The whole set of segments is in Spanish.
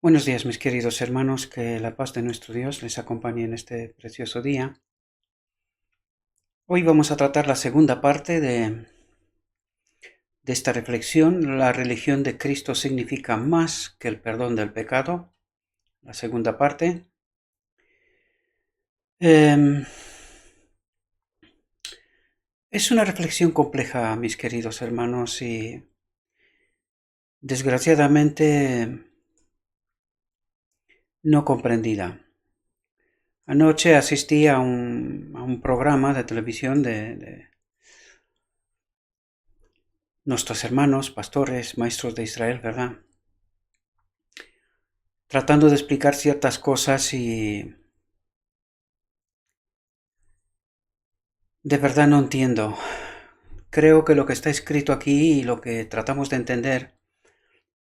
Buenos días, mis queridos hermanos, que la paz de nuestro Dios les acompañe en este precioso día. Hoy vamos a tratar la segunda parte de esta reflexión. La religión de Cristo significa más que el perdón del pecado. La segunda parte. Es una reflexión compleja, mis queridos hermanos, y desgraciadamente no comprendida. Anoche asistí a un programa de televisión de nuestros hermanos, pastores, maestros de Israel, ¿verdad? Tratando de explicar ciertas cosas y de verdad no entiendo. Creo que lo que está escrito aquí y lo que tratamos de entender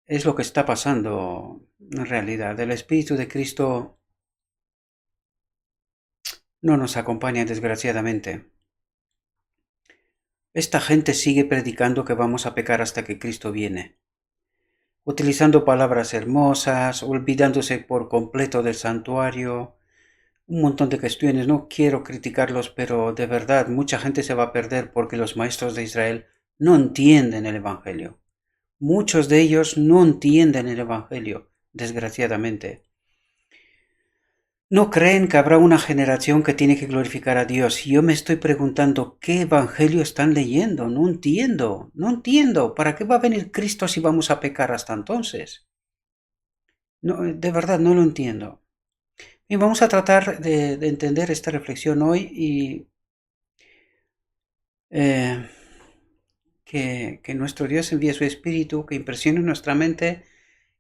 es lo que está pasando en realidad. El Espíritu de Cristo no nos acompaña, desgraciadamente. Esta gente sigue predicando que vamos a pecar hasta que Cristo viene, utilizando palabras hermosas, olvidándose por completo del santuario, un montón de cuestiones. No quiero criticarlos, pero de verdad mucha gente se va a perder porque los maestros de Israel no entienden el Evangelio. Muchos de ellos no entienden el Evangelio, desgraciadamente. No creen que habrá una generación que tiene que glorificar a Dios. Y yo me estoy preguntando, ¿qué Evangelio están leyendo? No entiendo. ¿Para qué va a venir Cristo si vamos a pecar hasta entonces? No, de verdad no lo entiendo. Y vamos a tratar de entender esta reflexión hoy y que nuestro Dios envíe su Espíritu, que impresione nuestra mente,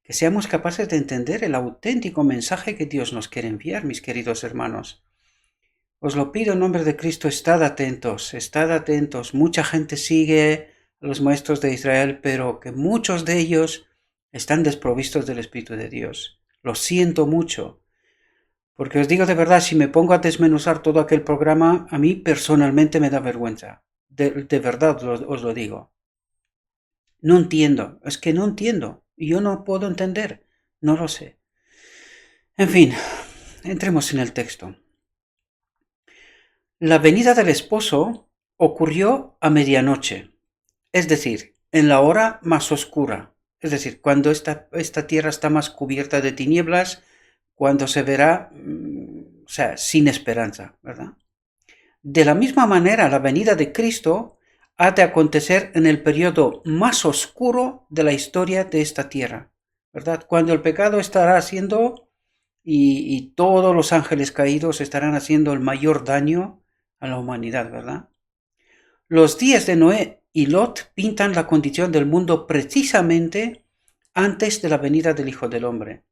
que seamos capaces de entender el auténtico mensaje que Dios nos quiere enviar, mis queridos hermanos. Os lo pido en nombre de Cristo, estad atentos. Mucha gente sigue a los maestros de Israel, pero que muchos de ellos están desprovistos del Espíritu de Dios. Lo siento mucho. Porque os digo de verdad, si me pongo a desmenuzar todo aquel programa, a mí personalmente me da vergüenza. De verdad os lo digo. No entiendo, es que no entiendo. Y yo no puedo entender, no lo sé. En fin, entremos en el texto. La venida del esposo ocurrió a medianoche, es decir, en la hora más oscura, es decir, cuando esta tierra está más cubierta de tinieblas, cuando se verá, sin esperanza, ¿verdad? De la misma manera, la venida de Cristo ha de acontecer en el periodo más oscuro de la historia de esta tierra, ¿verdad? Cuando el pecado estará haciendo y todos los ángeles caídos estarán haciendo el mayor daño a la humanidad, ¿verdad? Los días de Noé y Lot pintan la condición del mundo precisamente antes de la venida del Hijo del Hombre.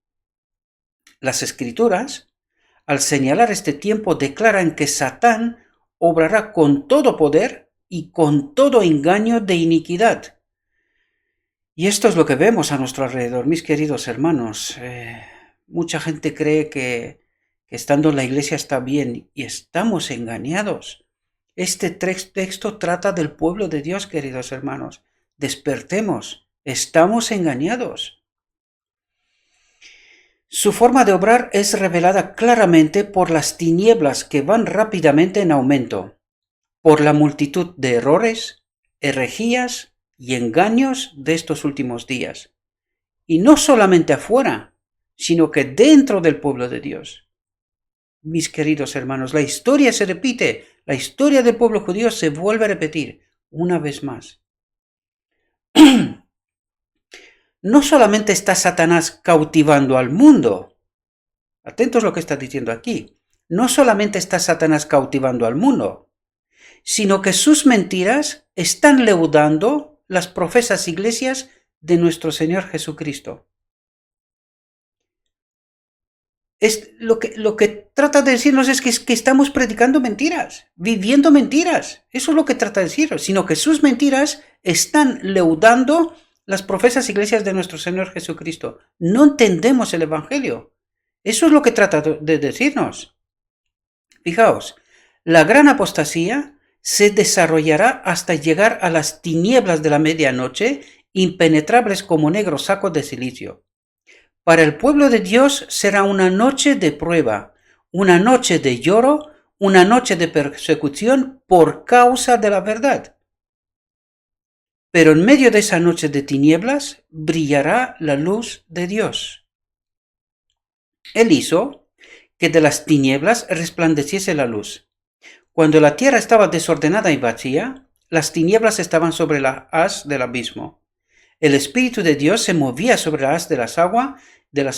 Las Escrituras, al señalar este tiempo, declaran que Satán obrará con todo poder y con todo engaño de iniquidad. Y esto es lo que vemos a nuestro alrededor, mis queridos hermanos. Mucha gente cree que estando en la iglesia está bien y estamos engañados. Este texto trata del pueblo de Dios, queridos hermanos. Despertemos, estamos engañados. Su forma de obrar es revelada claramente por las tinieblas que van rápidamente en aumento, por la multitud de errores, herejías y engaños de estos últimos días. Y no solamente afuera, sino que dentro del pueblo de Dios. Mis queridos hermanos, la historia se repite, la historia del pueblo judío se vuelve a repetir una vez más. No solamente está Satanás cautivando al mundo, atentos a lo que está diciendo aquí, no solamente está Satanás cautivando al mundo, sino que sus mentiras están leudando las profesas iglesias de nuestro Señor Jesucristo. Lo que trata de decirnos es que estamos predicando mentiras, viviendo mentiras. Eso es lo que trata de decir, sino que sus mentiras están leudando las profesas iglesias de nuestro Señor Jesucristo. No entendemos el Evangelio. Eso es lo que trata de decirnos. Fijaos, la gran apostasía se desarrollará hasta llegar a las tinieblas de la medianoche, impenetrables como negro saco de silicio. Para el pueblo de Dios será una noche de prueba, una noche de lloro, una noche de persecución por causa de la verdad. Pero en medio de esa noche de tinieblas brillará la luz de Dios. Él hizo que de las tinieblas resplandeciese la luz. Cuando la tierra estaba desordenada y vacía, las tinieblas estaban sobre la haz del abismo. El Espíritu de Dios se movía sobre la haz de las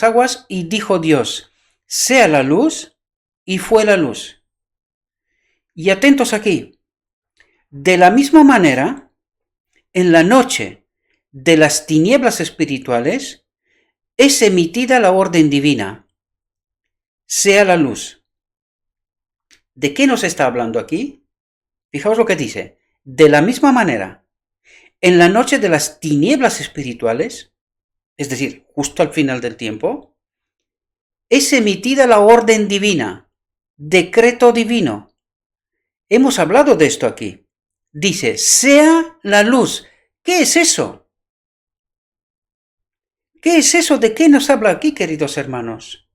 aguas, y dijo Dios, sea la luz, y fue la luz. Y atentos aquí, de la misma manera, en la noche de las tinieblas espirituales, es emitida la orden divina, sea la luz. ¿De qué nos está hablando aquí? Fijaos lo que dice, de la misma manera, en la noche de las tinieblas espirituales, es decir, justo al final del tiempo, es emitida la orden divina, decreto divino. Hemos hablado de esto aquí. Dice, sea la luz. ¿Qué es eso? ¿Qué es eso? ¿De qué nos habla aquí, queridos hermanos?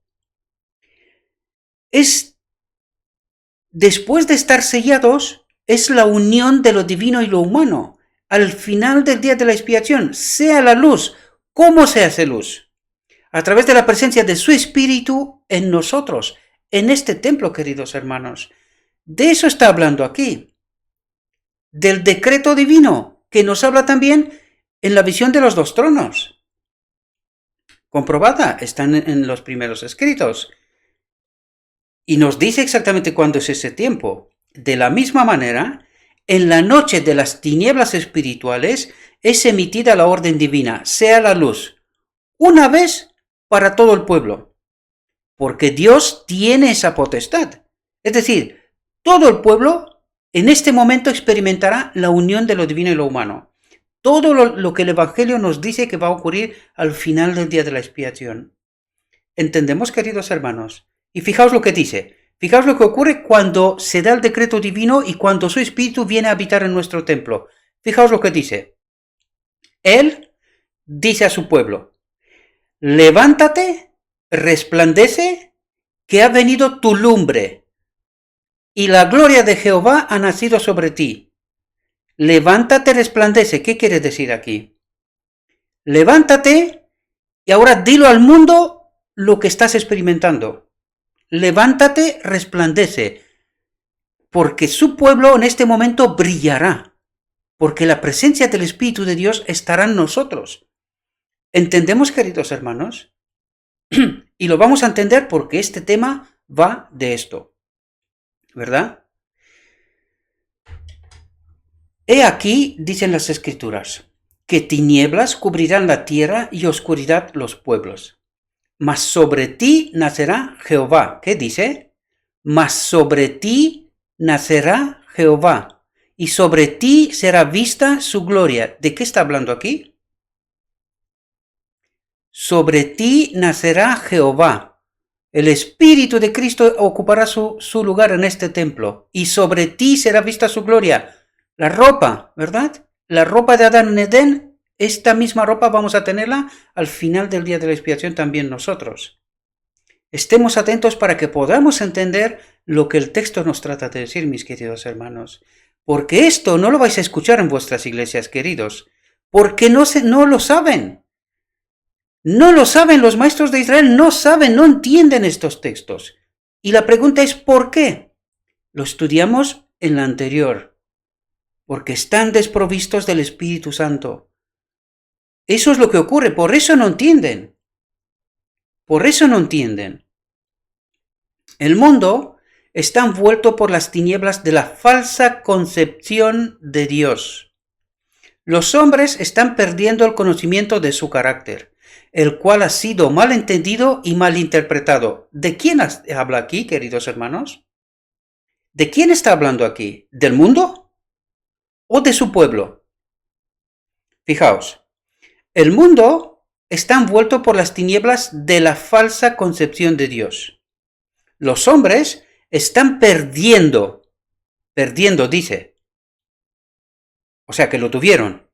Después de estar sellados, es la unión de lo divino y lo humano. Al final del día de la expiación, sea la luz. ¿Cómo se hace luz? A través de la presencia de su Espíritu en nosotros, en este templo, queridos hermanos. De eso está hablando aquí. Del decreto divino, que nos habla también en la visión de los dos tronos. Comprobada, están en los primeros escritos. Y nos dice exactamente cuándo es ese tiempo. De la misma manera, en la noche de las tinieblas espirituales es emitida la orden divina, sea la luz, una vez para todo el pueblo. Porque Dios tiene esa potestad. Es decir, todo el pueblo en este momento experimentará la unión de lo divino y lo humano. Todo lo que el Evangelio nos dice que va a ocurrir al final del día de la expiación. ¿Entendemos, queridos hermanos? Y fijaos lo que dice. Fijaos lo que ocurre cuando se da el decreto divino y cuando su Espíritu viene a habitar en nuestro templo. Fijaos lo que dice. Él dice a su pueblo, levántate, resplandece, que ha venido tu lumbre, y la gloria de Jehová ha nacido sobre ti. Levántate, resplandece. ¿Qué quiere decir aquí? Levántate y ahora dilo al mundo lo que estás experimentando. Levántate, resplandece, porque su pueblo en este momento brillará, porque la presencia del Espíritu de Dios estará en nosotros. ¿Entendemos, queridos hermanos? Y lo vamos a entender porque este tema va de esto, ¿verdad? He aquí, dicen las Escrituras, que tinieblas cubrirán la tierra y oscuridad los pueblos. Mas sobre ti nacerá Jehová. ¿Qué dice? Mas sobre ti nacerá Jehová, y sobre ti será vista su gloria. ¿De qué está hablando aquí? Sobre ti nacerá Jehová. El Espíritu de Cristo ocupará su lugar en este templo, y sobre ti será vista su gloria. La ropa, ¿verdad? La ropa de Adán en Edén, esta misma ropa vamos a tenerla al final del día de la expiación también nosotros. Estemos atentos para que podamos entender lo que el texto nos trata de decir, mis queridos hermanos. Porque esto no lo vais a escuchar en vuestras iglesias, queridos. Porque no lo saben. No lo saben, los maestros de Israel no saben, no entienden estos textos. Y la pregunta es ¿por qué? Lo estudiamos en la anterior. Porque están desprovistos del Espíritu Santo. Eso es lo que ocurre, por eso no entienden. Por eso no entienden. El mundo está envuelto por las tinieblas de la falsa concepción de Dios. Los hombres están perdiendo el conocimiento de su carácter, el cual ha sido mal entendido y mal interpretado. ¿De quién habla aquí, queridos hermanos? ¿De quién está hablando aquí? ¿Del mundo o de su pueblo? Fijaos, el mundo está envuelto por las tinieblas de la falsa concepción de Dios. Los hombres están perdiendo, dice. O sea, que lo tuvieron.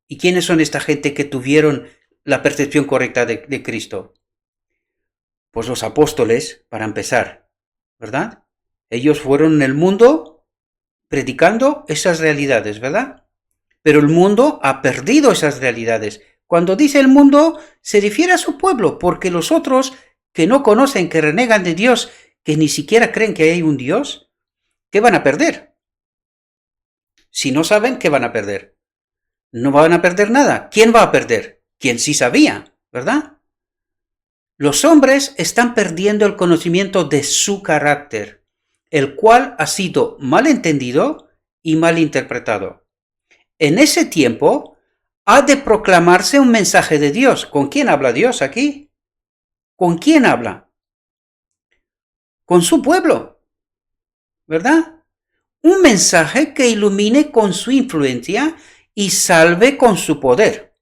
¿Y quiénes son esta gente que tuvieron la percepción correcta de Cristo? Pues los apóstoles, para empezar, ¿verdad? Ellos fueron en el mundo predicando esas realidades, ¿verdad? Pero el mundo ha perdido esas realidades. Cuando dice el mundo, se refiere a su pueblo, porque los otros que no conocen, que renegan de Dios, que ni siquiera creen que hay un Dios, ¿qué van a perder? Si no saben, ¿qué van a perder? No van a perder nada. ¿Quién va a perder? Quien sí sabía, ¿verdad? Los hombres están perdiendo el conocimiento de su carácter, el cual ha sido mal entendido y mal interpretado. En ese tiempo ha de proclamarse un mensaje de Dios. ¿Con quién habla Dios aquí? ¿Con quién habla? Con su pueblo, ¿verdad? Un mensaje que ilumine con su influencia y salve con su poder.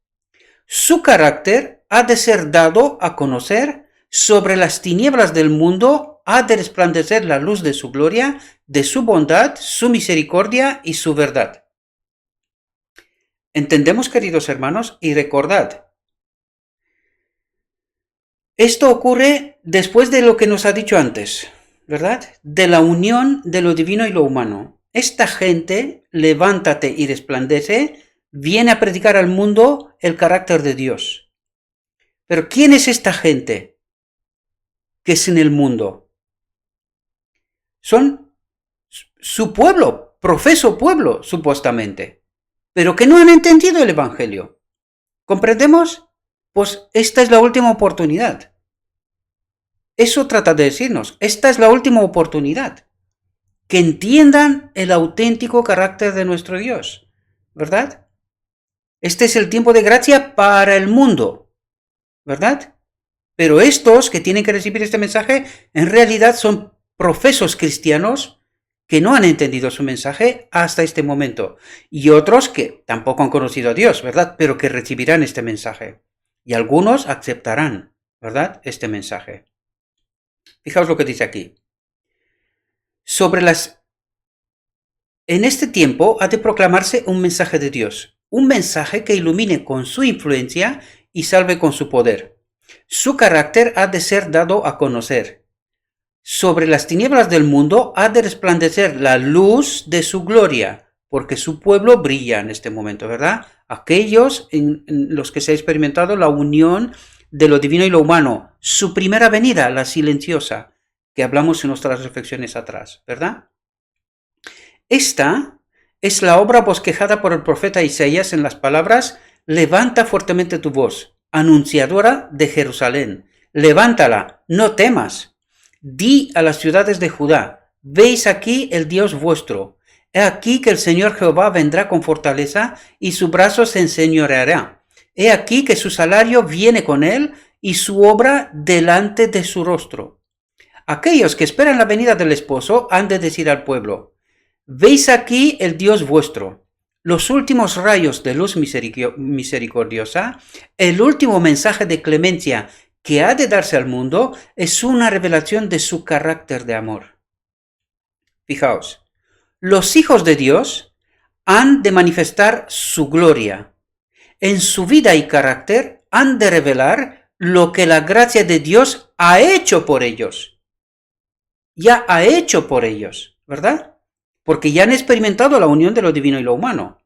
Su carácter ha de ser dado a conocer, sobre las tinieblas del mundo ha de resplandecer la luz de su gloria, de su bondad, su misericordia y su verdad. ¿Entendemos, queridos hermanos? Y recordad, esto ocurre después de lo que nos ha dicho antes, ¿verdad? De la unión de lo divino y lo humano. Esta gente, levántate y resplandece, viene a predicar al mundo el carácter de Dios. Pero ¿quién es esta gente que es en el mundo? Son su pueblo, profeso pueblo, supuestamente, pero que no han entendido el Evangelio. ¿Comprendemos? Pues esta es la última oportunidad. Eso trata de decirnos, esta es la última oportunidad. Que entiendan el auténtico carácter de nuestro Dios, ¿verdad? Este es el tiempo de gracia para el mundo, ¿verdad? Pero estos que tienen que recibir este mensaje, en realidad son profesos cristianos que no han entendido su mensaje hasta este momento. Y otros que tampoco han conocido a Dios, ¿verdad? Pero que recibirán este mensaje. Y algunos aceptarán, ¿verdad? Este mensaje. Fijaos lo que dice aquí. En este tiempo ha de proclamarse un mensaje de Dios, un mensaje que ilumine con su influencia y salve con su poder. Su carácter ha de ser dado a conocer. Sobre las tinieblas del mundo ha de resplandecer la luz de su gloria, porque su pueblo brilla en este momento, ¿verdad? Aquellos en los que se ha experimentado la unión de lo divino y lo humano, su primera venida, la silenciosa, que hablamos en nuestras reflexiones atrás, ¿verdad? Esta es la obra bosquejada por el profeta Isaías en las palabras: levanta fuertemente tu voz, anunciadora de Jerusalén, levántala, no temas. Di a las ciudades de Judá: veis aquí el Dios vuestro. He aquí que el Señor Jehová vendrá con fortaleza y su brazo se enseñoreará. He aquí que su salario viene con él y su obra delante de su rostro. Aquellos que esperan la venida del esposo han de decir al pueblo: veis aquí el Dios vuestro. Los últimos rayos de luz misericordiosa, el último mensaje de clemencia que ha de darse al mundo, es una revelación de su carácter de amor. Fijaos, los hijos de Dios han de manifestar su gloria. En su vida y carácter han de revelar lo que la gracia de Dios ha hecho por ellos. Ya ha hecho por ellos, ¿verdad? Porque ya han experimentado la unión de lo divino y lo humano.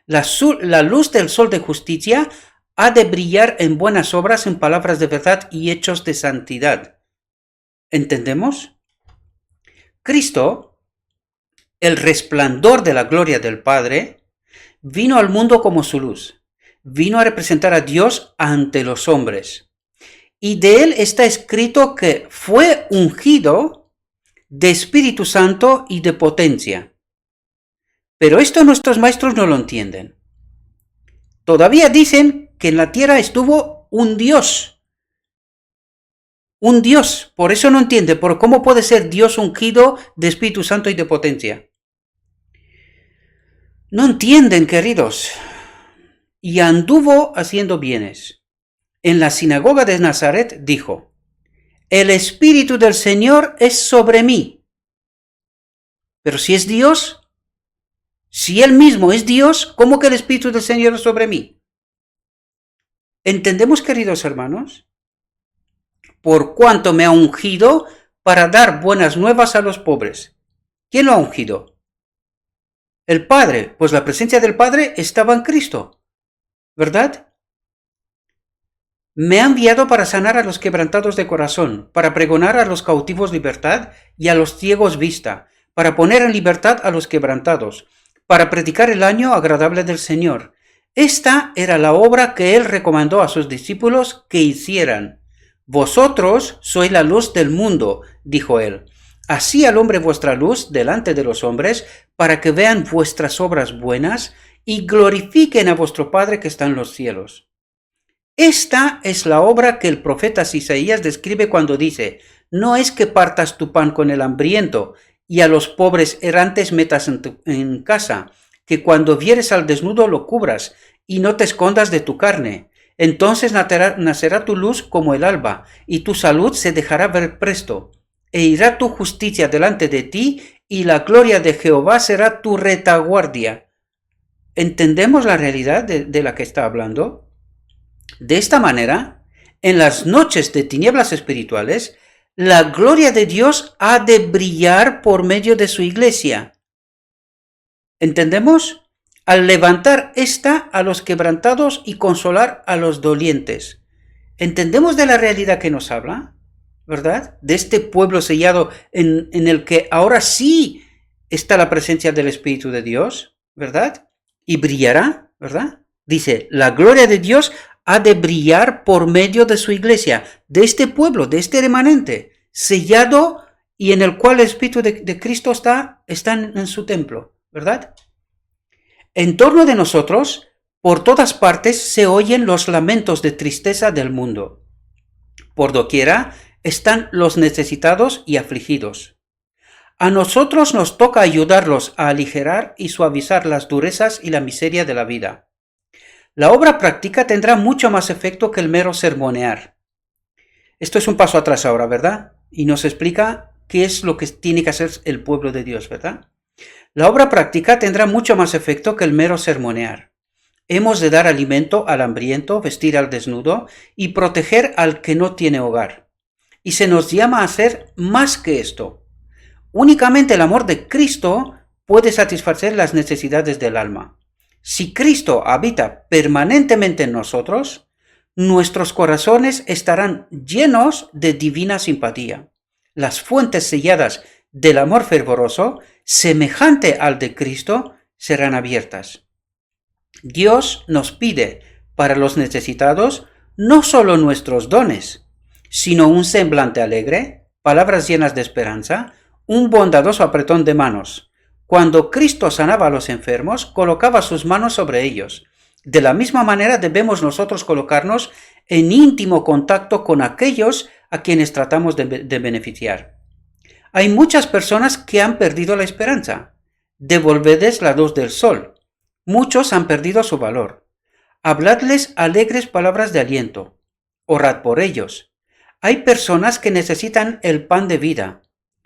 La luz del sol de justicia ha de brillar en buenas obras, en palabras de verdad y hechos de santidad. ¿Entendemos? Cristo, el resplandor de la gloria del Padre, vino al mundo como su luz. Vino a representar a Dios ante los hombres. Y de él está escrito que fue ungido de Espíritu Santo y de potencia. Pero esto nuestros maestros no lo entienden. Todavía dicen que en la tierra estuvo un Dios. Un Dios. Por eso no entiende. ¿Por cómo puede ser Dios ungido de Espíritu Santo y de potencia? No entienden, queridos. Y anduvo haciendo bienes. En la sinagoga de Nazaret dijo: el Espíritu del Señor es sobre mí. Pero si es Dios, si Él mismo es Dios, ¿cómo que el Espíritu del Señor es sobre mí? ¿Entendemos, queridos hermanos? por cuanto me ha ungido para dar buenas nuevas a los pobres. ¿Quién lo ha ungido? El Padre, pues la presencia del Padre estaba en Cristo, ¿verdad? Me ha enviado para sanar a los quebrantados de corazón, para pregonar a los cautivos libertad y a los ciegos vista, para poner en libertad a los quebrantados, para predicar el año agradable del Señor. Esta era la obra que él recomendó a sus discípulos que hicieran. Vosotros sois la luz del mundo, dijo él. Así alumbre vuestra luz delante de los hombres, para que vean vuestras obras buenas y glorifiquen a vuestro Padre que está en los cielos. Esta es la obra que el profeta Isaías describe cuando dice: no es que partas tu pan con el hambriento y a los pobres errantes metas en casa, que cuando vieres al desnudo lo cubras y no te escondas de tu carne. Entonces nacerá tu luz como el alba, y tu salud se dejará ver presto, e irá tu justicia delante de ti, y la gloria de Jehová será tu retaguardia. ¿Entendemos la realidad de la que está hablando? De esta manera, en las noches de tinieblas espirituales, la gloria de Dios ha de brillar por medio de su iglesia. ¿Entendemos? Al levantar esta a los quebrantados y consolar a los dolientes. ¿Entendemos de la realidad que nos habla? ¿Verdad? De este pueblo sellado en el que ahora sí está la presencia del Espíritu de Dios, ¿verdad? Y brillará, ¿verdad? Dice, la gloria de Dios ha de brillar por medio de su iglesia, de este pueblo, de este remanente, sellado y en el cual el Espíritu de Cristo está en su templo, ¿verdad? En torno de nosotros, por todas partes, se oyen los lamentos de tristeza del mundo. Por doquiera están los necesitados y afligidos. A nosotros nos toca ayudarlos a aligerar y suavizar las durezas y la miseria de la vida. La obra práctica tendrá mucho más efecto que el mero sermonear. Esto es un paso atrás ahora, ¿verdad? Y nos explica qué es lo que tiene que hacer el pueblo de Dios, ¿verdad? La obra práctica tendrá mucho más efecto que el mero sermonear. Hemos de dar alimento al hambriento, vestir al desnudo y proteger al que no tiene hogar. Y se nos llama a hacer más que esto. Únicamente el amor de Cristo puede satisfacer las necesidades del alma. Si Cristo habita permanentemente en nosotros, nuestros corazones estarán llenos de divina simpatía. Las fuentes selladas del amor fervoroso, semejante al de Cristo, serán abiertas. Dios nos pide para los necesitados no solo nuestros dones, sino un semblante alegre, palabras llenas de esperanza, un bondadoso apretón de manos. Cuando Cristo sanaba a los enfermos, colocaba sus manos sobre ellos. De la misma manera debemos nosotros colocarnos en íntimo contacto con aquellos a quienes tratamos de beneficiar. Hay muchas personas que han perdido la esperanza. Devolvedles la luz del sol. Muchos han perdido su valor. Habladles alegres palabras de aliento. Orad por ellos. Hay personas que necesitan el pan de vida.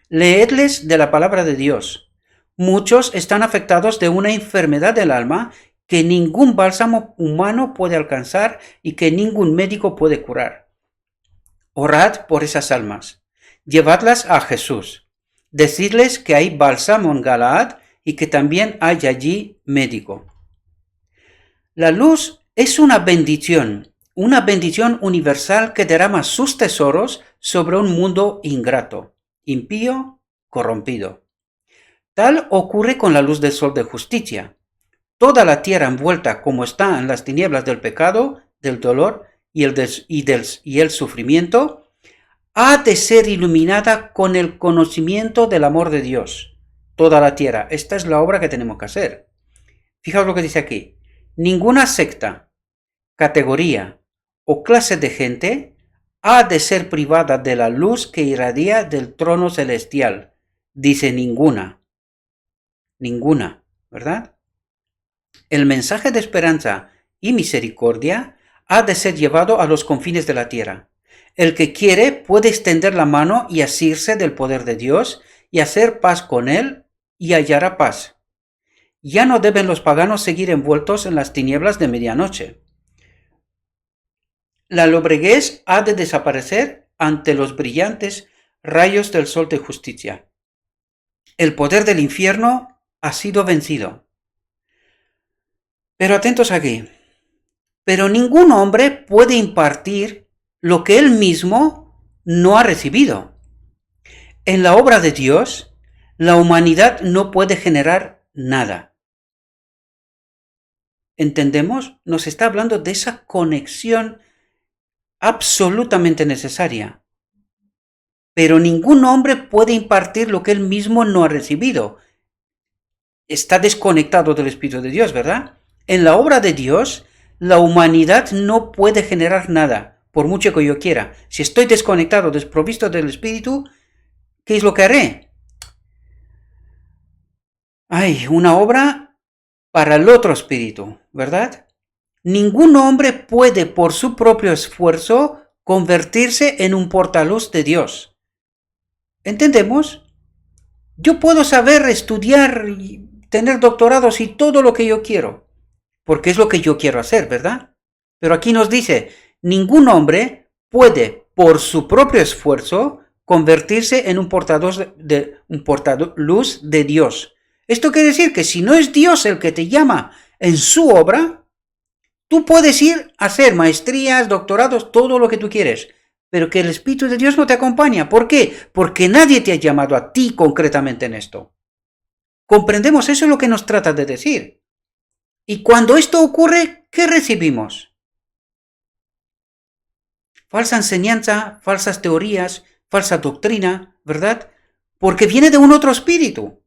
Leedles de la palabra de Dios. Muchos están afectados de una enfermedad del alma que ningún bálsamo humano puede alcanzar y que ningún médico puede curar. Orad por esas almas. Llevadlas a Jesús. Decidles que hay bálsamo en Galaad y que también hay allí médico. La luz es una bendición universal que derrama sus tesoros sobre un mundo ingrato, impío, corrompido. Tal ocurre con la luz del sol de justicia. Toda la tierra envuelta como está en las tinieblas del pecado, del dolor y el sufrimiento, ha de ser iluminada con el conocimiento del amor de Dios. Toda la tierra. Esta es la obra que tenemos que hacer. Fijaos lo que dice aquí. Ninguna secta, categoría o clase de gente ha de ser privada de la luz que irradia del trono celestial. Dice ninguna. Ninguna, ¿verdad? El mensaje de esperanza y misericordia ha de ser llevado a los confines de la tierra. El que quiere puede extender la mano y asirse del poder de Dios y hacer paz con él y hallará paz. Ya no deben los paganos seguir envueltos en las tinieblas de medianoche. La lobreguez ha de desaparecer ante los brillantes rayos del sol de justicia. El poder del infierno ha sido vencido. Pero atentos aquí. Pero ningún hombre puede impartir lo que él mismo no ha recibido. En la obra de Dios, la humanidad no puede generar nada. ¿Entendemos? Nos está hablando de esa conexión absolutamente necesaria. Pero ningún hombre puede impartir lo que él mismo no ha recibido. Está desconectado del Espíritu de Dios, ¿verdad? En la obra de Dios, la humanidad no puede generar nada, por mucho que yo quiera. Si estoy desconectado, desprovisto del Espíritu, ¿qué es lo que haré? Hay una obra para el otro espíritu, ¿verdad? Ningún hombre puede por su propio esfuerzo convertirse en un portaluz de Dios. ¿Entendemos? Yo puedo saber estudiar y tener doctorados y todo lo que yo quiero, porque es lo que yo quiero hacer, ¿verdad? Pero aquí nos dice, ningún hombre puede por su propio esfuerzo convertirse en un portador luz de Dios. Esto quiere decir que si no es Dios el que te llama en su obra, tú puedes ir a hacer maestrías, doctorados, todo lo que tú quieres, pero que el Espíritu de Dios no te acompaña. ¿Por qué? Porque nadie te ha llamado a ti concretamente en esto. ¿Comprendemos? Eso es lo que nos trata de decir. Y cuando esto ocurre, ¿qué recibimos? Falsa enseñanza, falsas teorías, falsa doctrina, ¿verdad? Porque viene de un otro espíritu.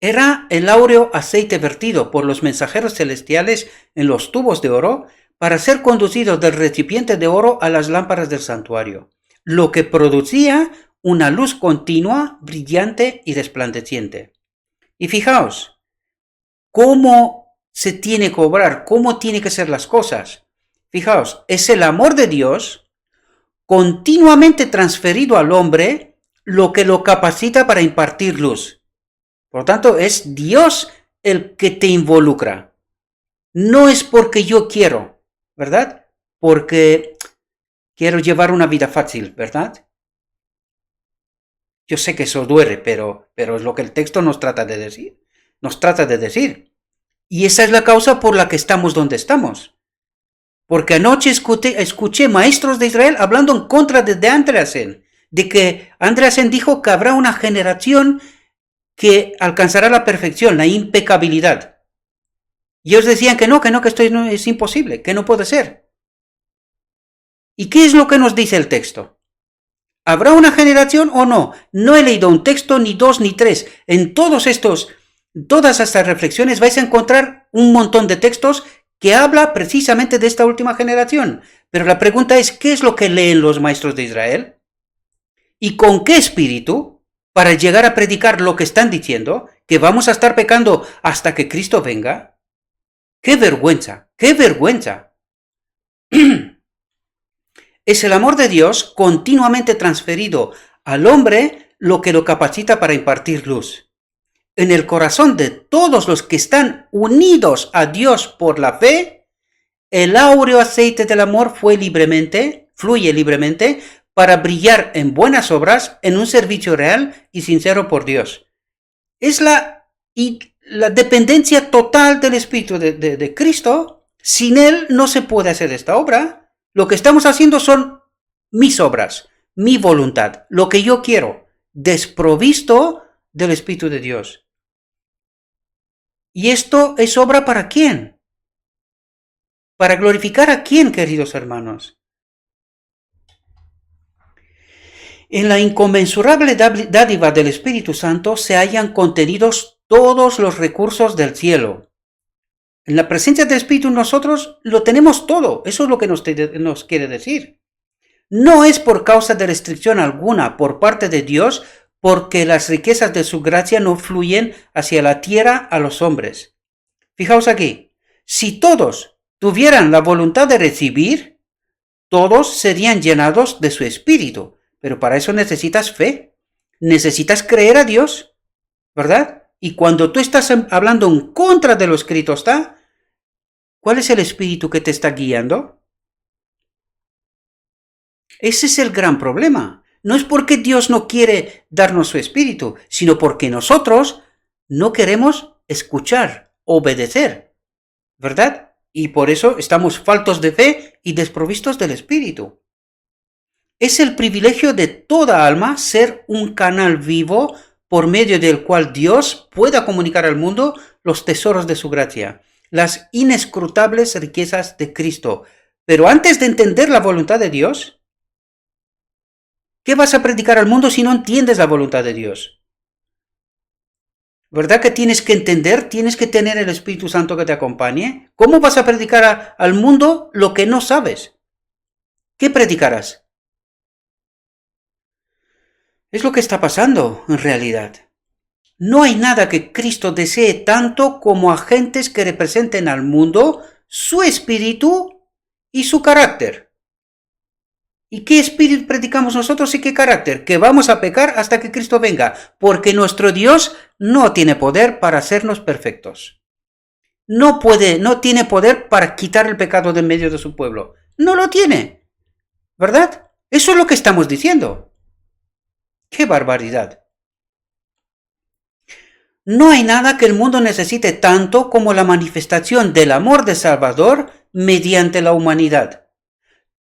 Era el áureo aceite vertido por los mensajeros celestiales en los tubos de oro para ser conducido del recipiente de oro a las lámparas del santuario, lo que producía una luz continua, brillante y resplandeciente. Y fijaos, ¿cómo se tiene que obrar? ¿Cómo tienen que ser las cosas? Fijaos, es el amor de Dios continuamente transferido al hombre lo que lo capacita para impartir luz. Por lo tanto, es Dios el que te involucra. No es porque yo quiero, ¿verdad? Porque quiero llevar una vida fácil, ¿verdad? Yo sé que eso duele, pero es lo que el texto nos trata de decir. Nos trata de decir. Y esa es la causa por la que estamos donde estamos. Porque anoche escuché maestros de Israel hablando en contra de Andreasen, de que Andreasen dijo que habrá una generación que alcanzará la perfección, la impecabilidad. Y ellos decían que esto es imposible, que no puede ser. ¿Y qué es lo que nos dice el texto? ¿Habrá una generación o no? No he leído un texto, ni dos, ni tres. En todas estas reflexiones vais a encontrar un montón de textos que habla precisamente de esta última generación. Pero la pregunta es, ¿qué es lo que leen los maestros de Israel? ¿Y con qué espíritu? Para llegar a predicar lo que están diciendo, que vamos a estar pecando hasta que Cristo venga. ¡Qué vergüenza! ¡Qué vergüenza! Es el amor de Dios continuamente transferido al hombre lo que lo capacita para impartir luz. En el corazón de todos los que están unidos a Dios por la fe, el áureo aceite del amor fluye libremente, para brillar en buenas obras, en un servicio real y sincero por Dios. Es la dependencia total del Espíritu de Cristo. Sin Él no se puede hacer esta obra. Lo que estamos haciendo son mis obras, mi voluntad, lo que yo quiero, desprovisto del Espíritu de Dios. ¿Y esto es obra para quién? ¿Para glorificar a quién, queridos hermanos? En la inconmensurable dádiva del Espíritu Santo se hallan contenidos todos los recursos del cielo. En la presencia del Espíritu nosotros lo tenemos todo. Eso es lo que nos quiere decir. No es por causa de restricción alguna por parte de Dios, porque las riquezas de su gracia no fluyen hacia la tierra a los hombres. Fijaos aquí, si todos tuvieran la voluntad de recibir, todos serían llenados de su Espíritu. Pero para eso necesitas fe, necesitas creer a Dios, ¿verdad? Y cuando tú estás hablando en contra de lo escrito está, ¿cuál es el espíritu que te está guiando? Ese es el gran problema. No es porque Dios no quiere darnos su espíritu, sino porque nosotros no queremos escuchar, obedecer, ¿verdad? Y por eso estamos faltos de fe y desprovistos del espíritu. Es el privilegio de toda alma ser un canal vivo por medio del cual Dios pueda comunicar al mundo los tesoros de su gracia, las inescrutables riquezas de Cristo. Pero antes de entender la voluntad de Dios, ¿qué vas a predicar al mundo si no entiendes la voluntad de Dios? ¿Verdad que tienes que entender? Tienes que tener el Espíritu Santo que te acompañe. ¿Cómo vas a predicar al mundo lo que no sabes? ¿Qué predicarás? Es lo que está pasando en realidad. No hay nada que Cristo desee tanto como agentes que representen al mundo su espíritu y su carácter. ¿Y qué espíritu predicamos nosotros y qué carácter? Que vamos a pecar hasta que Cristo venga, porque nuestro Dios no tiene poder para hacernos perfectos. No tiene poder para quitar el pecado de en medio de su pueblo. No lo tiene. ¿Verdad? Eso es lo que estamos diciendo. ¡Qué barbaridad! No hay nada que el mundo necesite tanto como la manifestación del amor de Salvador mediante la humanidad.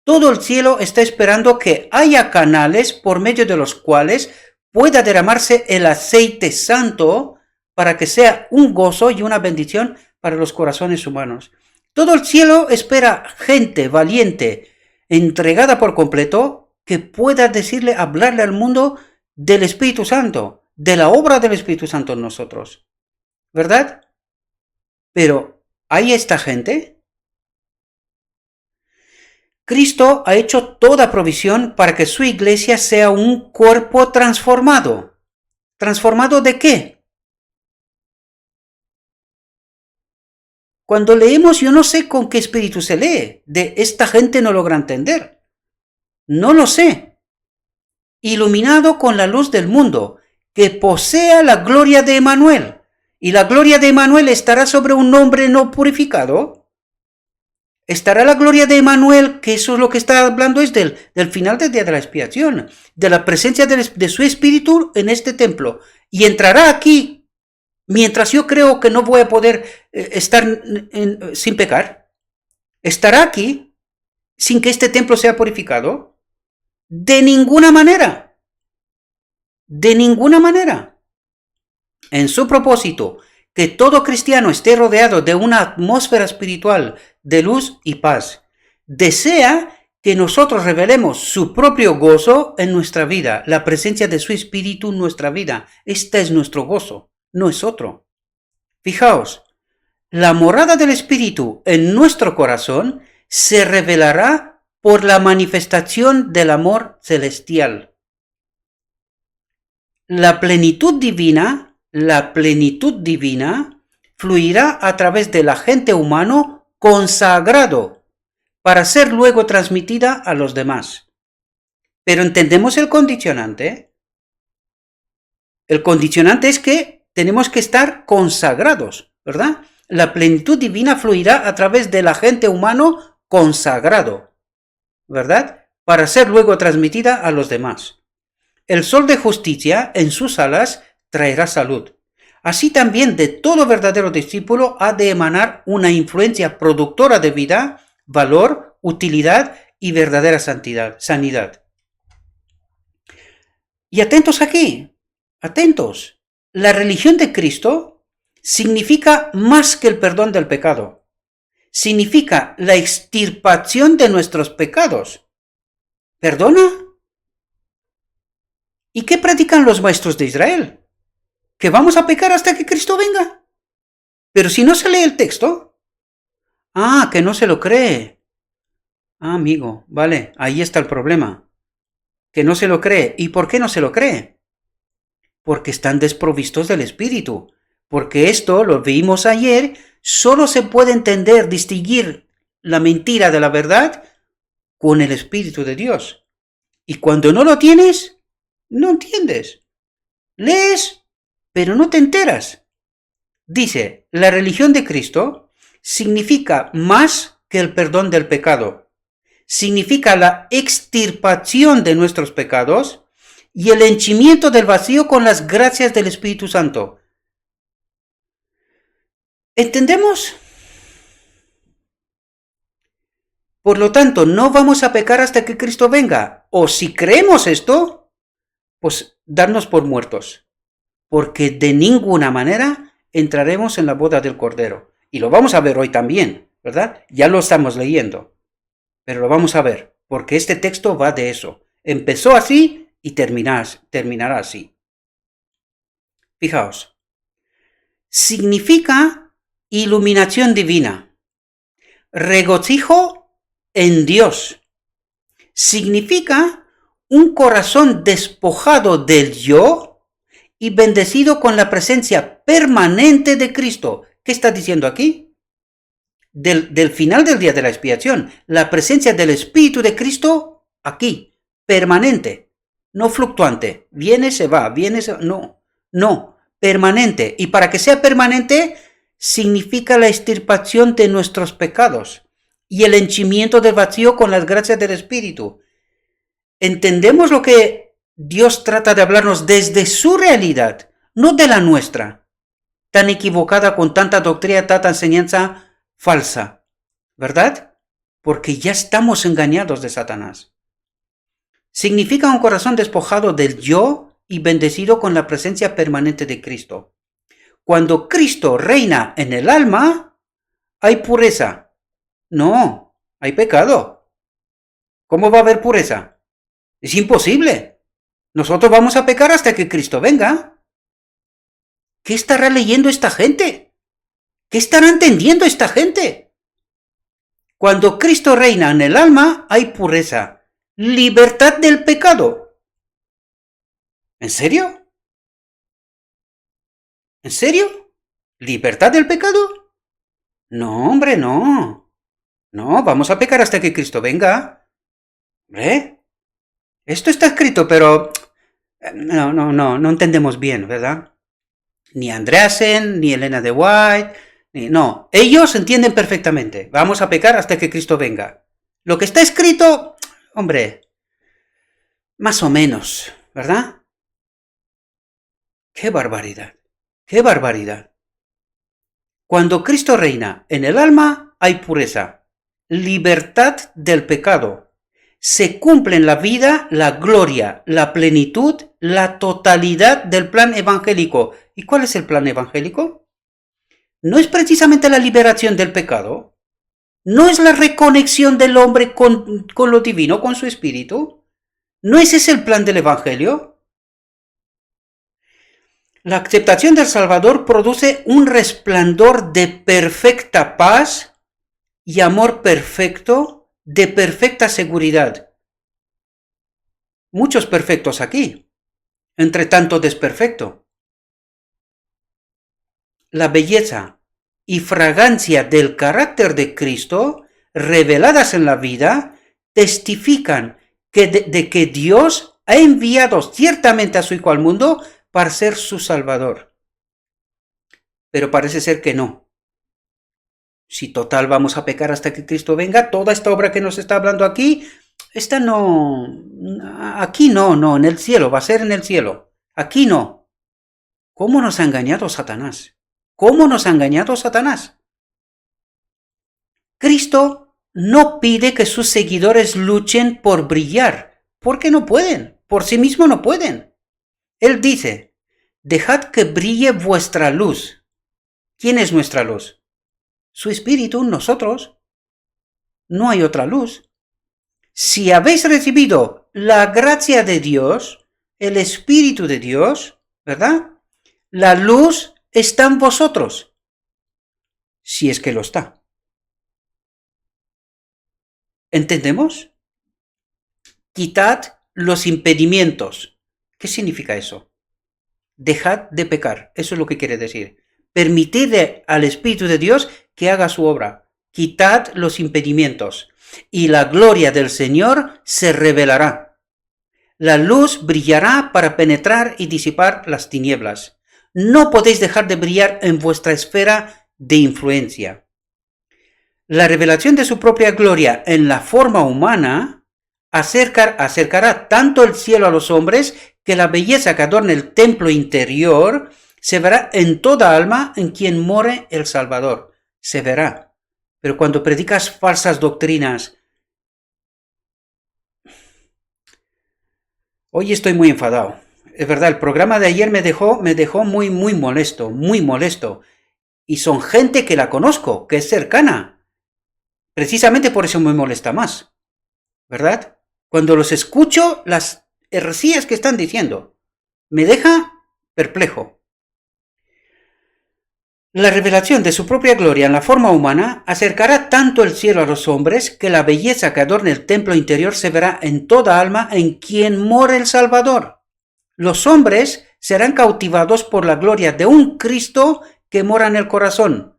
Todo el cielo está esperando que haya canales por medio de los cuales pueda derramarse el aceite santo para que sea un gozo y una bendición para los corazones humanos. Todo el cielo espera gente valiente, entregada por completo, que pueda hablarle al mundo del Espíritu Santo, de la obra del Espíritu Santo en nosotros. ¿Verdad? Pero, ¿hay esta gente? Cristo ha hecho toda provisión para que su iglesia sea un cuerpo transformado. ¿Transformado de qué? Cuando leemos, yo no sé con qué espíritu se lee. De esta gente no logra entender. No lo sé. Iluminado con la luz del mundo, que posea la gloria de Emmanuel. ¿Y la gloria de Emmanuel estará sobre un hombre no purificado? ¿Estará la gloria de Emmanuel, que eso es lo que está hablando, es del final del día de la expiación, de la presencia de su espíritu en este templo? Y entrará aquí, mientras yo creo que no voy a poder estar sin pecar. ¿Estará aquí sin que este templo sea purificado? De ninguna manera. De ninguna manera. En su propósito, que todo cristiano esté rodeado de una atmósfera espiritual de luz y paz. Desea que nosotros revelemos su propio gozo en nuestra vida, la presencia de su espíritu en nuestra vida. Este es nuestro gozo, no es otro. Fijaos, la morada del espíritu en nuestro corazón se revelará por la manifestación del amor celestial. La plenitud divina fluirá a través del agente humano consagrado para ser luego transmitida a los demás. Pero entendemos el condicionante. El condicionante es que tenemos que estar consagrados, ¿verdad? La plenitud divina fluirá a través del agente humano consagrado, ¿verdad? Para ser luego transmitida a los demás. El sol de justicia en sus alas traerá salud. Así también de todo verdadero discípulo ha de emanar una influencia productora de vida, valor, utilidad y verdadera sanidad. Y atentos aquí, atentos. La religión de Cristo significa más que el perdón del pecado. Significa la extirpación de nuestros pecados. ¿Perdona? ¿Y qué predican los maestros de Israel? ¿Que vamos a pecar hasta que Cristo venga? Pero si no se lee el texto. Que no se lo cree. Amigo, vale, ahí está el problema. Que no se lo cree. ¿Y por qué no se lo cree? Porque están desprovistos del Espíritu. Porque esto, lo vimos ayer, solo se puede entender, distinguir la mentira de la verdad con el Espíritu de Dios. Y cuando no lo tienes, no entiendes. Lees, pero no te enteras. Dice, la religión de Cristo significa más que el perdón del pecado. significa la extirpación de nuestros pecados y el henchimiento del vacío con las gracias del Espíritu Santo. ¿Entendemos? Por lo tanto, no vamos a pecar hasta que Cristo venga. O si creemos esto, pues darnos por muertos. Porque de ninguna manera entraremos en la boda del Cordero. Y lo vamos a ver hoy también, ¿verdad? Ya lo estamos leyendo. Pero lo vamos a ver, porque este texto va de eso. Empezó así y terminará así. Fijaos. Significa iluminación divina. Regocijo en Dios. Significa un corazón despojado del yo y bendecido con la presencia permanente de Cristo. ¿Qué está diciendo aquí? Del final del día de la expiación, la presencia del Espíritu de Cristo aquí, permanente, no fluctuante, viene, se va, no, permanente. Y para que sea permanente, significa la extirpación de nuestros pecados y el henchimiento del vacío con las gracias del Espíritu. ¿Entendemos lo que Dios trata de hablarnos desde su realidad, no de la nuestra, tan equivocada con tanta doctrina, tanta enseñanza falsa, ¿verdad? Porque ya estamos engañados de Satanás. Significa un corazón despojado del yo y bendecido con la presencia permanente de Cristo. Cuando Cristo reina en el alma, hay pureza. No, hay pecado. ¿Cómo va a haber pureza? Es imposible. Nosotros vamos a pecar hasta que Cristo venga. ¿Qué estará leyendo esta gente? ¿Qué estará entendiendo esta gente? Cuando Cristo reina en el alma, hay pureza, libertad del pecado. ¿En serio? ¿En serio? ¿Libertad del pecado? No, hombre, no. No, vamos a pecar hasta que Cristo venga. ¿Hombre? Esto está escrito, pero no entendemos bien, ¿verdad? Ni Andreasen, ni Elena de White, no, ellos entienden perfectamente. Vamos a pecar hasta que Cristo venga. Lo que está escrito, hombre, más o menos, ¿verdad? ¡Qué barbaridad! ¡Qué barbaridad! Cuando Cristo reina en el alma, hay pureza, libertad del pecado. Se cumple en la vida la gloria, la plenitud, la totalidad del plan evangélico. ¿Y cuál es el plan evangélico? No es precisamente la liberación del pecado, no es la reconexión del hombre con lo divino, con su espíritu. ¿No es ese el plan del Evangelio? La aceptación del Salvador produce un resplandor de perfecta paz y amor perfecto, de perfecta seguridad. Muchos perfectos aquí, entre tanto desperfecto. La belleza y fragancia del carácter de Cristo, reveladas en la vida, testifican de que Dios ha enviado ciertamente a su Hijo al mundo para ser su Salvador. Pero parece ser que no. Si total vamos a pecar hasta que Cristo venga, toda esta obra que nos está hablando aquí, aquí no, en el cielo, va a ser en el cielo. Aquí no. ¿Cómo nos ha engañado Satanás? ¿Cómo nos ha engañado Satanás? Cristo no pide que sus seguidores luchen por brillar, porque no pueden, por sí mismos no pueden. Él dice, dejad que brille vuestra luz. ¿Quién es nuestra luz? Su espíritu, nosotros. No hay otra luz. Si habéis recibido la gracia de Dios, el Espíritu de Dios, ¿verdad? La luz está en vosotros, si es que lo está. ¿Entendemos? Quitad los impedimentos. ¿Qué significa eso? Dejad de pecar, eso es lo que quiere decir. Permitid al Espíritu de Dios que haga su obra. Quitad los impedimentos y la gloria del Señor se revelará. La luz brillará para penetrar y disipar las tinieblas. No podéis dejar de brillar en vuestra esfera de influencia. La revelación de su propia gloria en la forma humana acercará tanto el cielo a los hombres que la belleza que adorna el templo interior se verá en toda alma en quien more el Salvador. Se verá. Pero cuando predicas falsas doctrinas, hoy estoy muy enfadado. Es verdad, el programa de ayer me dejó muy molesto. Y son gente que la conozco, que es cercana. Precisamente por eso me molesta más, ¿verdad? Cuando los escucho, las heresías que están diciendo, me deja perplejo. La revelación de su propia gloria en la forma humana acercará tanto el cielo a los hombres que la belleza que adorna el templo interior se verá en toda alma en quien mora el Salvador. Los hombres serán cautivados por la gloria de un Cristo que mora en el corazón.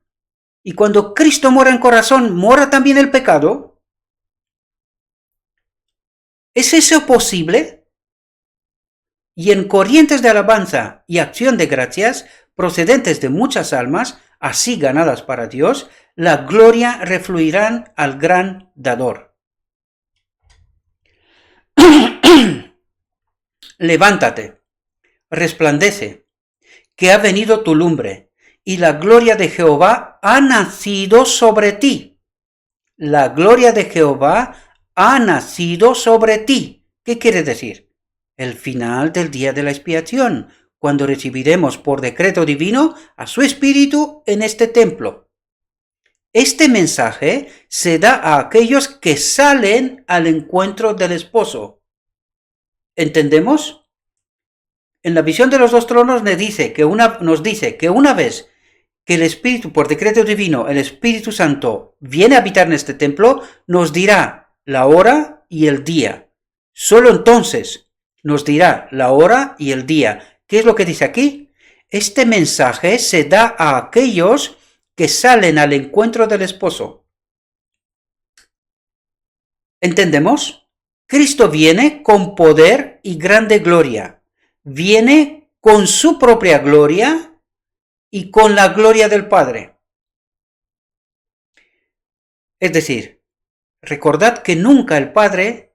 Y cuando Cristo mora en corazón, ¿mora también el pecado? ¿Es eso posible? Y en corrientes de alabanza y acción de gracias, procedentes de muchas almas, así ganadas para Dios, la gloria refluirán al gran dador. Levántate, resplandece, que ha venido tu lumbre, y la gloria de Jehová ha nacido sobre ti. La gloria de Jehová ha nacido sobre ti. ¿Qué quiere decir? El final del día de la expiación, cuando recibiremos por decreto divino a su Espíritu en este templo. Este mensaje se da a aquellos que salen al encuentro del esposo. ¿Entendemos? En la visión de los dos tronos nos dice que una vez que el Espíritu, por decreto divino, el Espíritu Santo viene a habitar en este templo, nos dirá la hora y el día. Solo entonces nos dirá la hora y el día. ¿Qué es lo que dice aquí? Este mensaje se da a aquellos que salen al encuentro del esposo. ¿Entendemos? Cristo viene con poder y grande gloria. Viene con su propia gloria y con la gloria del Padre. Es decir, recordad que nunca el Padre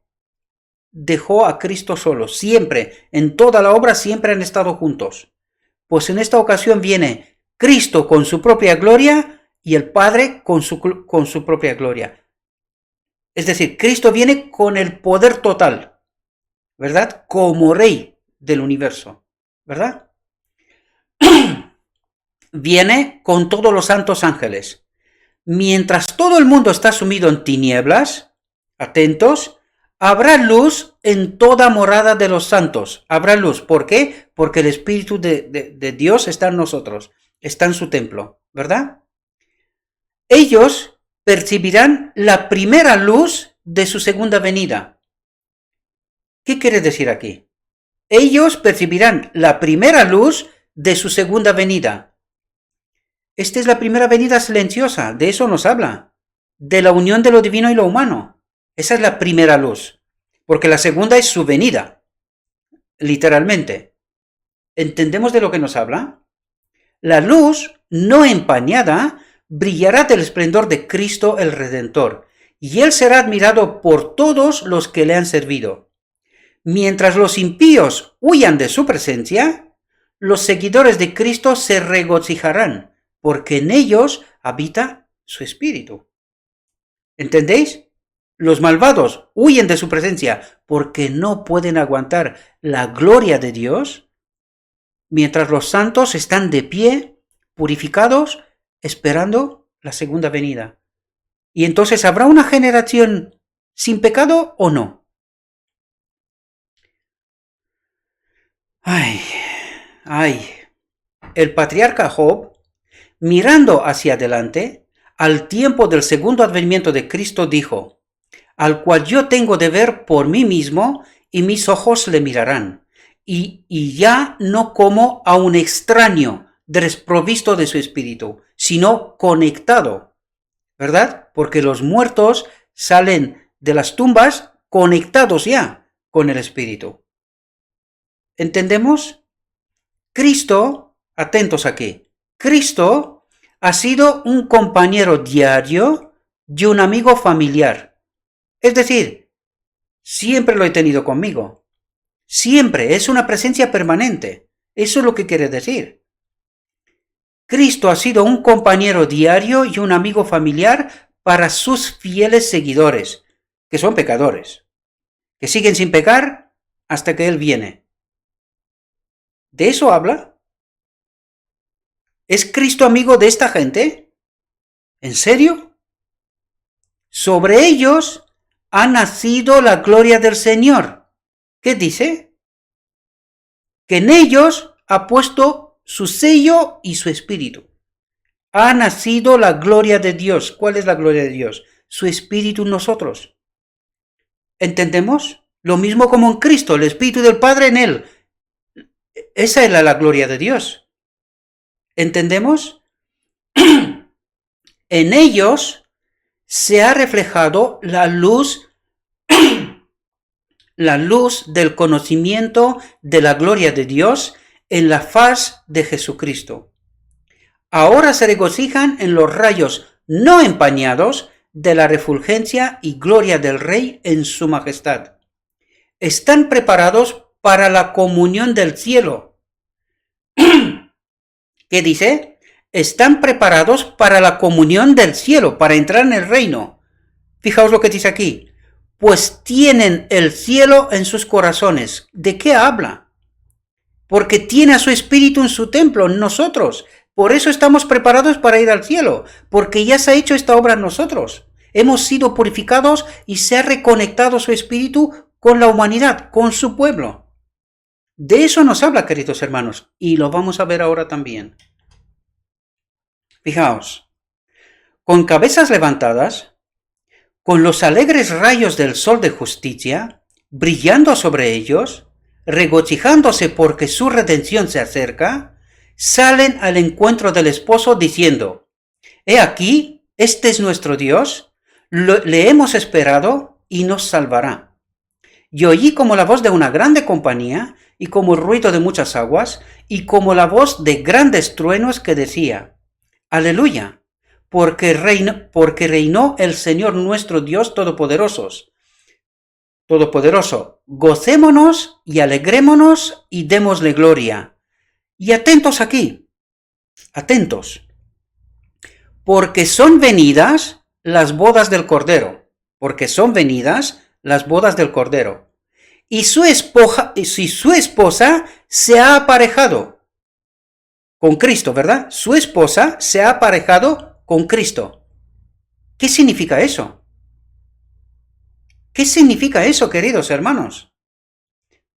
dejó a Cristo solo. Siempre, en toda la obra, siempre han estado juntos. Pues en esta ocasión viene Cristo con su propia gloria y el Padre con su propia gloria. Es decir, Cristo viene con el poder total, ¿verdad? Como Rey del universo, ¿verdad? Viene con todos los santos ángeles. Mientras todo el mundo está sumido en tinieblas, atentos, habrá luz en toda morada de los santos. Habrá luz. ¿Por qué? Porque el Espíritu de Dios está en nosotros, está en su templo, ¿verdad? Ellos percibirán la primera luz de su segunda venida. ¿Qué quiere decir aquí? Ellos percibirán la primera luz de su segunda venida. Esta es la primera venida silenciosa, de eso nos habla, de la unión de lo divino y lo humano. Esa es la primera luz, porque la segunda es su venida, literalmente. ¿Entendemos de lo que nos habla? La luz, no empañada, brillará del esplendor de Cristo el Redentor, y Él será admirado por todos los que le han servido. Mientras los impíos huyan de su presencia, los seguidores de Cristo se regocijarán, porque en ellos habita su Espíritu. ¿Entendéis? Los malvados huyen de su presencia porque no pueden aguantar la gloria de Dios, mientras los santos están de pie, purificados, esperando la segunda venida. Y entonces, ¿habrá una generación sin pecado o no? El patriarca Job, mirando hacia adelante, al tiempo del segundo advenimiento de Cristo, dijo: al cual yo tengo de ver por mí mismo, y mis ojos le mirarán, y ya no como a un extraño desprovisto de su espíritu, sino conectado, ¿verdad? Porque los muertos salen de las tumbas conectados ya con el espíritu. ¿Entendemos? Cristo, atentos aquí, Cristo ha sido un compañero diario y un amigo familiar. Es decir, siempre lo he tenido conmigo. Siempre, es una presencia permanente. Eso es lo que quiere decir. Cristo ha sido un compañero diario y un amigo familiar para sus fieles seguidores, que son pecadores, que siguen sin pecar hasta que Él viene. ¿De eso habla? ¿Es Cristo amigo de esta gente? ¿En serio? Sobre ellos ha nacido la gloria del Señor. ¿Qué dice? Que en ellos ha puesto su sello y su espíritu. Ha nacido la gloria de Dios. ¿Cuál es la gloria de Dios? Su espíritu en nosotros. ¿Entendemos? Lo mismo como en Cristo, el espíritu del Padre en Él. Esa es la gloria de Dios. ¿Entendemos? En ellos se ha reflejado la luz del conocimiento de la gloria de Dios en la faz de Jesucristo. Ahora se regocijan en los rayos no empañados de la refulgencia y gloria del Rey en su majestad. Están preparados para la comunión del cielo. ¿Qué dice? Están preparados para la comunión del cielo, para entrar en el reino. Fijaos lo que dice aquí. Pues tienen el cielo en sus corazones. ¿De qué habla? Porque tiene a su espíritu en su templo, en nosotros. Por eso estamos preparados para ir al cielo, porque ya se ha hecho esta obra en nosotros. Hemos sido purificados y se ha reconectado su espíritu con la humanidad, con su pueblo. De eso nos habla, queridos hermanos, y lo vamos a ver ahora también. Fijaos, con cabezas levantadas, con los alegres rayos del sol de justicia, brillando sobre ellos, regocijándose porque su redención se acerca, salen al encuentro del esposo diciendo: He aquí, este es nuestro Dios, le hemos esperado y nos salvará. Y oí como la voz de una grande compañía, y como el ruido de muchas aguas, y como la voz de grandes truenos que decía: Aleluya, porque reinó el Señor nuestro Dios todopoderoso. Gocémonos y alegrémonos y démosle gloria. Y atentos aquí, atentos, porque son venidas las bodas del Cordero, y su esposa se ha aparejado con Cristo, ¿verdad? Su esposa se ha aparejado con Cristo. ¿Qué significa eso? ¿Qué significa eso, queridos hermanos?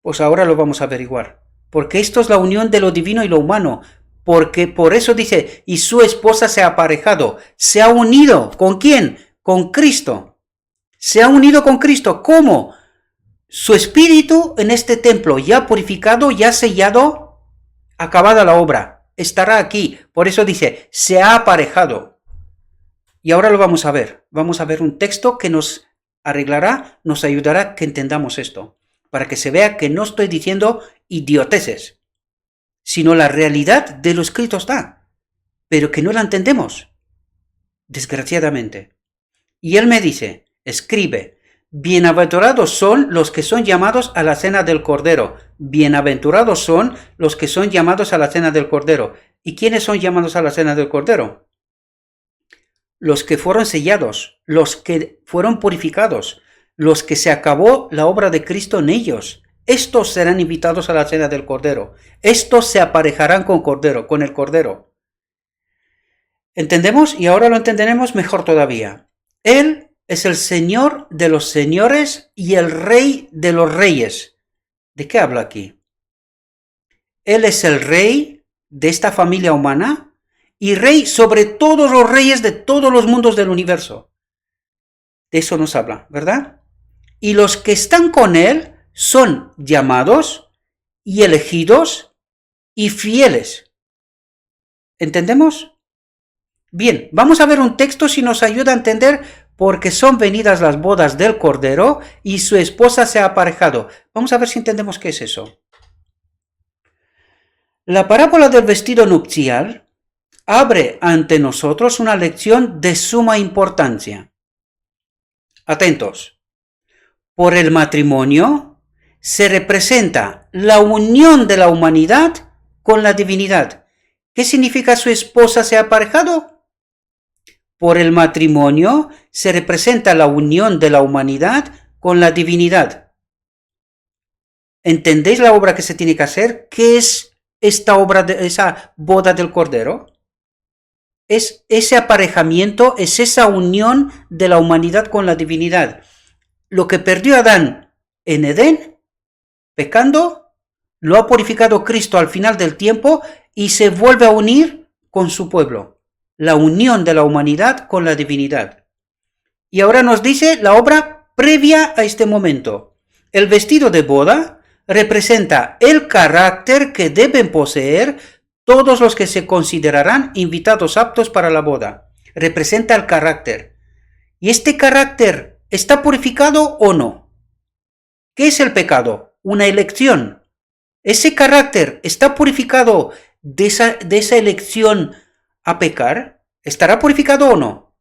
Pues ahora lo vamos a averiguar. Porque esto es la unión de lo divino y lo humano. Porque por eso dice, y su esposa se ha aparejado. Se ha unido. ¿Con quién? Con Cristo. Se ha unido con Cristo. ¿Cómo? Su espíritu en este templo, ya purificado, ya sellado, acabada la obra. Estará aquí. Por eso dice, se ha aparejado. Y ahora lo vamos a ver. Vamos a ver un texto que nos arreglará, nos ayudará a que entendamos esto. Para que se vea que no estoy diciendo idioteces, sino la realidad de lo escrito está, pero que no la entendemos, desgraciadamente. Y él me dice, escribe, bienaventurados son los que son llamados a la cena del Cordero. Bienaventurados son los que son llamados a la cena del Cordero. ¿Y quiénes son llamados a la cena del Cordero? Los que fueron sellados, los que fueron purificados, los que se acabó la obra de Cristo en ellos. Estos serán invitados a la cena del Cordero. Estos se aparejarán con el Cordero. ¿Entendemos? Y ahora lo entenderemos mejor todavía. Él es el Señor de los señores y el Rey de los reyes. ¿De qué habla aquí? Él es el Rey de esta familia humana y Rey sobre todos los reyes de todos los mundos del universo. De eso nos habla, ¿verdad? Y los que están con Él son llamados y elegidos y fieles. ¿Entendemos? Bien, vamos a ver un texto si nos ayuda a entender porque son venidas las bodas del Cordero y su esposa se ha aparejado. Vamos a ver si entendemos qué es eso. La parábola del vestido nupcial abre ante nosotros una lección de suma importancia. Atentos. Por el matrimonio se representa la unión de la humanidad con la divinidad. ¿Qué significa su esposa se ha aparejado? Por el matrimonio se representa la unión de la humanidad con la divinidad. ¿Entendéis la obra que se tiene que hacer? ¿Qué es esta obra, esa boda del Cordero? Es ese aparejamiento, es esa unión de la humanidad con la divinidad. Lo que perdió Adán en Edén, pecando, lo ha purificado Cristo al final del tiempo y se vuelve a unir con su pueblo. La unión de la humanidad con la divinidad. Y ahora nos dice la obra previa a este momento. El vestido de boda representa el carácter que deben poseer todos los que se considerarán invitados aptos para la boda. Representa el carácter. ¿Y este carácter está purificado o no? ¿Qué es el pecado? Una elección. ¿Ese carácter está purificado de esa elección a pecar? ¿Estará purificado o no?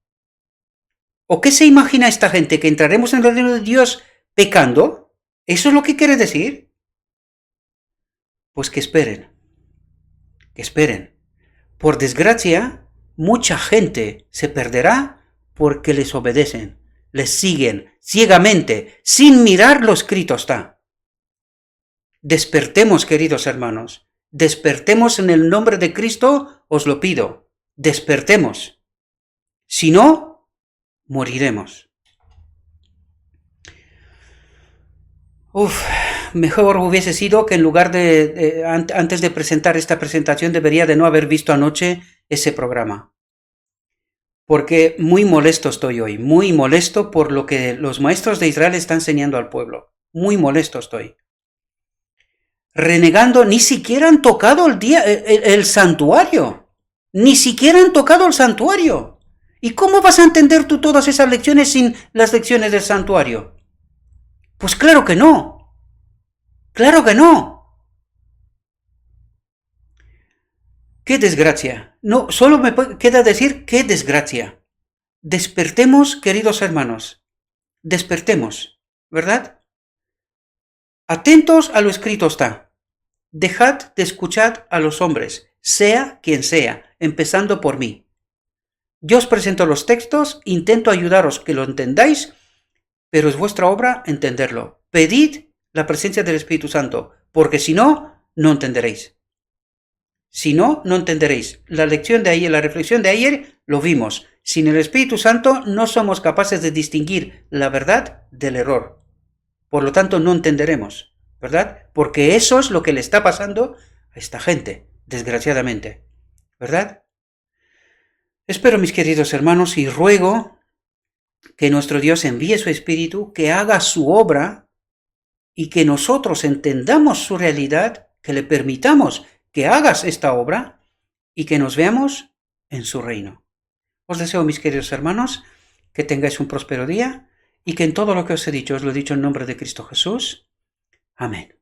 ¿O qué se imagina esta gente? ¿Que entraremos en el reino de Dios pecando? ¿Eso es lo que quiere decir? Pues que esperen. Que esperen. Por desgracia, mucha gente se perderá porque les obedecen, les siguen ciegamente, sin mirar lo escrito está. Despertemos, queridos hermanos. Despertemos en el nombre de Cristo, os lo pido. Despertemos. Si no, moriremos. Mejor hubiese sido que en lugar de antes de presentar esta presentación, debería de no haber visto anoche ese programa. Porque muy molesto estoy hoy, muy molesto por lo que los maestros de Israel están enseñando al pueblo. Muy molesto estoy. Renegando, ni siquiera han tocado el santuario. Ni siquiera han tocado el santuario. ¿Y cómo vas a entender tú todas esas lecciones sin las lecciones del santuario? Pues claro que no. Claro que no. ¡Qué desgracia! No, solo me queda decir qué desgracia. Despertemos, queridos hermanos. Despertemos, ¿verdad? Atentos a lo escrito está. Dejad de escuchar a los hombres, sea quien sea, empezando por mí. Yo os presento los textos, intento ayudaros que lo entendáis, pero es vuestra obra entenderlo. Pedid la presencia del Espíritu Santo, porque si no, no entenderéis. Si no, no entenderéis. La lección de ayer, la reflexión de ayer, lo vimos. Sin el Espíritu Santo no somos capaces de distinguir la verdad del error. Por lo tanto, no entenderemos, ¿verdad? Porque eso es lo que le está pasando a esta gente, desgraciadamente, ¿verdad? Espero, mis queridos hermanos, y ruego que nuestro Dios envíe su Espíritu, que haga su obra y que nosotros entendamos su realidad, que le permitamos que hagas esta obra y que nos veamos en su reino. Os deseo, mis queridos hermanos, que tengáis un próspero día y que en todo lo que os he dicho, os lo he dicho en nombre de Cristo Jesús. Amén.